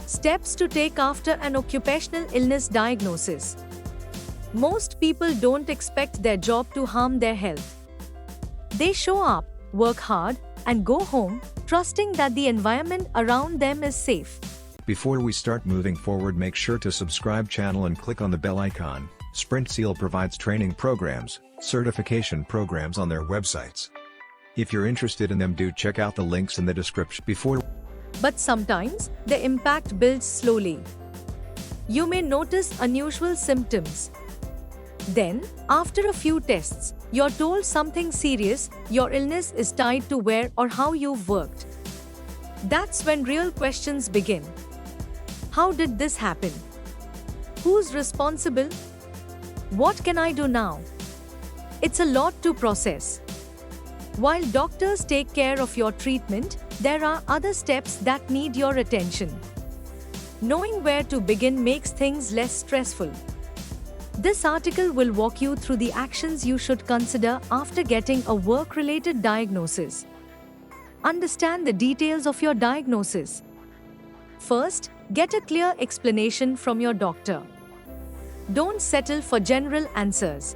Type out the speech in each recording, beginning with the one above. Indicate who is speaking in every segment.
Speaker 1: Steps to take after an occupational illness diagnosis. Most people don't expect their job to harm their health. They show up, work hard, and go home, trusting that the environment around them is safe.
Speaker 2: Before we start moving forward, make sure to subscribe channel and click on the bell icon. Sprint Seal provides training programs, certification programs on their websites. If you're interested in them, do check out the links in the description.
Speaker 1: But sometimes, the impact builds slowly. You may notice unusual symptoms. Then, after a few tests, you're told something serious, your illness is tied to where or how you've worked. That's when real questions begin. How did this happen? Who's responsible? What can I do now? It's a lot to process. While doctors take care of your treatment, there are other steps that need your attention. Knowing where to begin makes things less stressful. This article will walk you through the actions you should consider after getting a work-related diagnosis. Understand the details of your diagnosis. First, get a clear explanation from your doctor. Don't settle for general answers.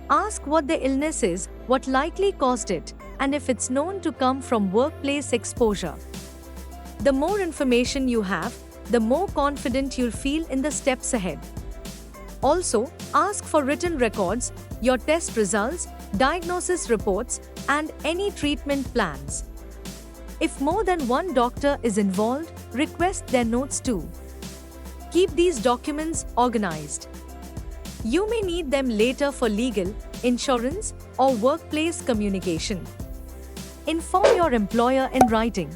Speaker 1: Ask what the illness is, what likely caused it, and if it's known to come from workplace exposure. The more information you have, the more confident you'll feel in the steps ahead. Also, ask for written records, your test results, diagnosis reports, and any treatment plans. If more than one doctor is involved, request their notes too. Keep these documents organized. You may need them later for legal, insurance, or workplace communication. Inform your employer in writing.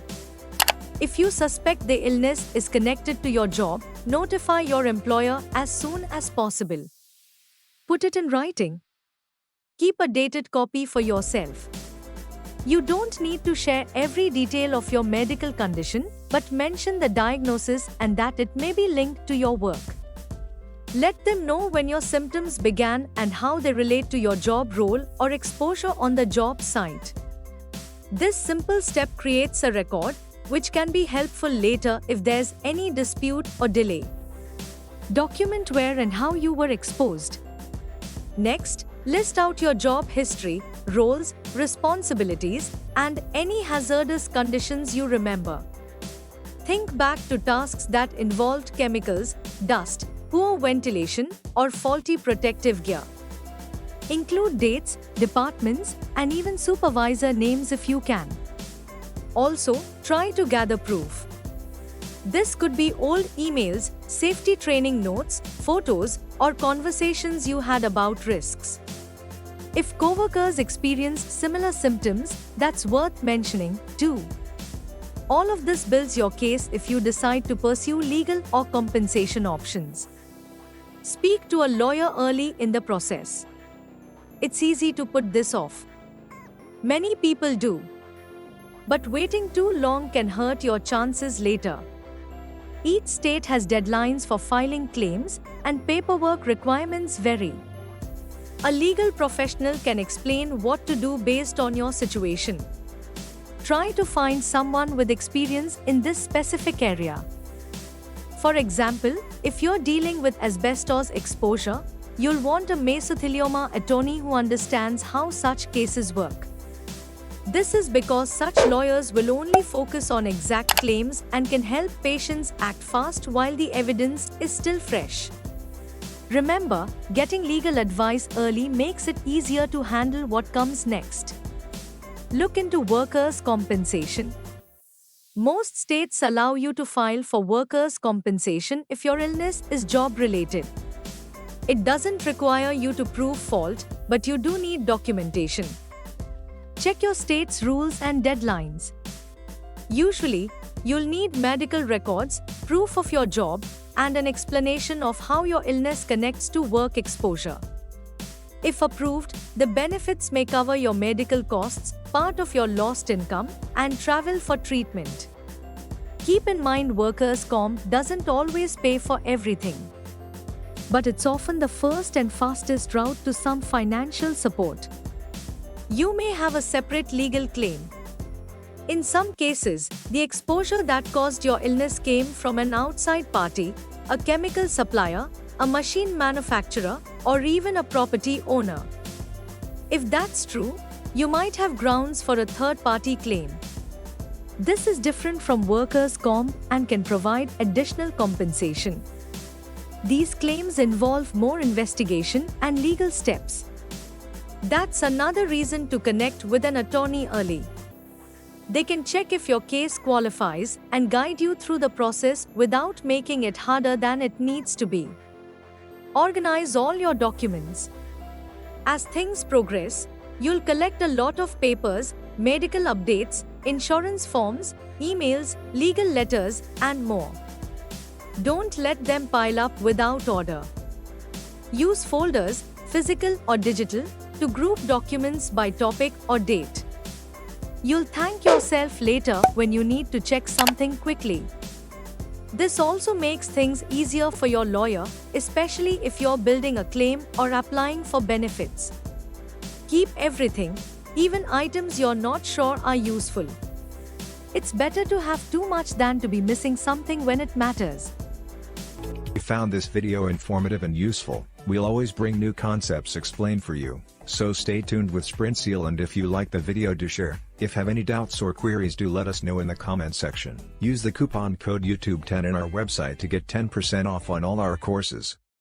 Speaker 1: If you suspect the illness is connected to your job, notify your employer as soon as possible. Put it in writing. Keep a dated copy for yourself. You don't need to share every detail of your medical condition, but mention the diagnosis and that it may be linked to your work. Let them know when your symptoms began and how they relate to your job role or exposure on the job site. This simple step creates a record, which can be helpful later if there's any dispute or delay. Document where and how you were exposed. Next, list out your job history, roles, responsibilities, and any hazardous conditions you remember. Think back to tasks that involved chemicals, dust, poor ventilation, or faulty protective gear. Include dates, departments, and even supervisor names if you can. Also, try to gather proof. This could be old emails, safety training notes, photos, or conversations you had about risks. If coworkers experience similar symptoms, that's worth mentioning too. All of this builds your case if you decide to pursue legal or compensation options. Speak to a lawyer early in the process. It's easy to put this off. Many people do. But waiting too long can hurt your chances later. Each state has deadlines for filing claims, and paperwork requirements vary. A legal professional can explain what to do based on your situation. Try to find someone with experience in this specific area. For example, if you're dealing with asbestos exposure, you'll want a mesothelioma attorney who understands how such cases work. This is because such lawyers will only focus on exact claims and can help patients act fast while the evidence is still fresh. Remember, getting legal advice early makes it easier to handle what comes next. Look into workers' compensation. Most states allow you to file for workers' compensation if your illness is job-related. It doesn't require you to prove fault, but you do need documentation. Check your state's rules and deadlines. Usually, you'll need medical records, proof of your job, and an explanation of how your illness connects to work exposure. If approved, the benefits may cover your medical costs, part of your lost income, and travel for treatment. Keep in mind workers' comp doesn't always pay for everything. But it's often the first and fastest route to some financial support. You may have a separate legal claim. In some cases, the exposure that caused your illness came from an outside party, a chemical supplier, a machine manufacturer, or even a property owner. If that's true, you might have grounds for a third-party claim. This is different from workers' comp and can provide additional compensation. These claims involve more investigation and legal steps. That's another reason to connect with an attorney early. They can check if your case qualifies and guide you through the process without making it harder than it needs to be. Organize all your documents. As things progress, you'll collect a lot of papers, medical updates, insurance forms, emails, legal letters, and more. Don't let them pile up without order. Use folders, physical or digital, to group documents by topic or date. You'll thank yourself later when you need to check something quickly. This also makes things easier for your lawyer, especially if you're building a claim or applying for benefits. Keep everything, even items you're not sure are useful. It's better to have too much than to be missing something when it matters.
Speaker 2: If you found this video informative and useful, we'll always bring new concepts explained for you, so stay tuned with SprintSeal, and if you like the video, do share. If have any doubts or queries, do let us know in the comment section. Use the coupon code YouTube10 in our website to get 10% off on all our courses.